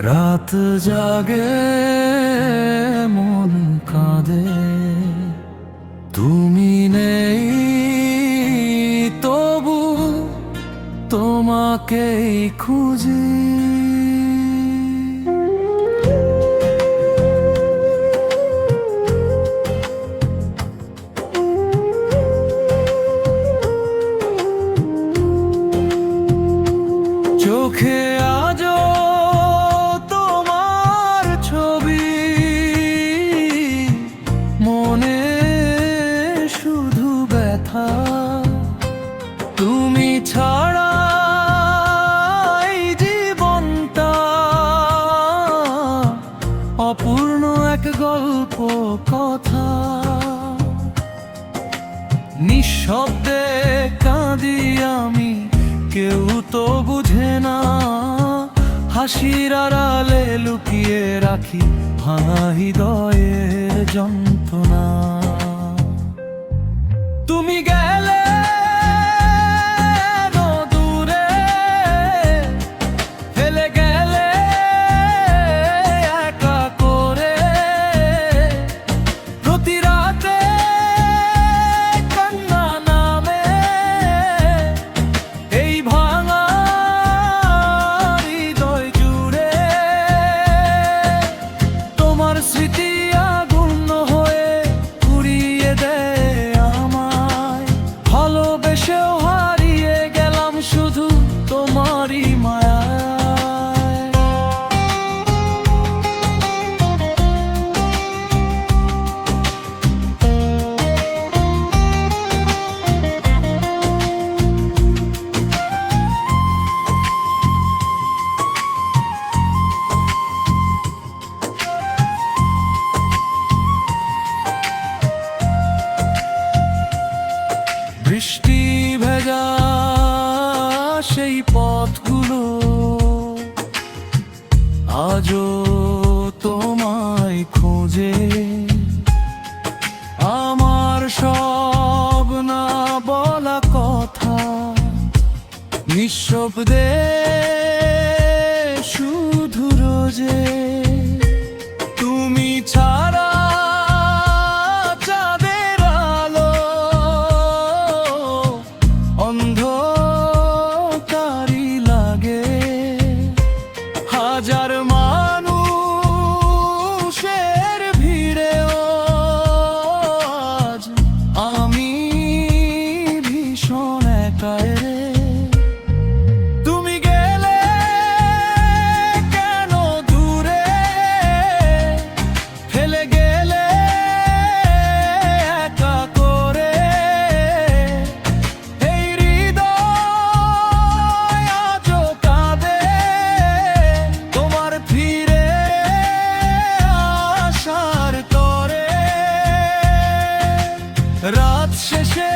রাত জাগে মন কাঁদে, তুমি নেই তবু তোমাকেই খুঁজি। চোখে আজও তোমার ছবি, মনে শুধু ব্যথা। তুমি ছাড়া এই জীবনটা অপূর্ণ এক গল্প কথা। নিঃশব্দে কাঁদি আমি, কেউ তো বুঝে না। হাসির আড়ালে লুকিয়ে রাখি ভাঙা হৃদয়ের যন্ত্রণা। তুমি গেলে দূরে, ফেলে গেলে একা করে। প্রতি রাতে কান্না নামে এই ভাঙা হৃদয় জুড়ে। তোমার স্মৃতি আগুন হয়ে পুড়িয়ে দেয় আমায়। ভালোবেসেও হারিয়ে গেলাম শুধু তোমারই মায়ায়। বৃষ্টি ভেজা সেই পথগুলো আজও তোমায় খোঁজে। আমার সব না বলা কথা নিঃশব্দে শুধু রোজে। তুমি ছাড়া চাঁদের আলো অন্ধকারই লাগে। হাজার মানুষের ভিড়েও আজ আমি ভীষণ একা রে। তুমি গেলে কেন দূরে, ফেলে গেলে একা করে। এই হৃদয় আজও কাঁদে তোমার ফিরে আসার তরে। রাত শেষে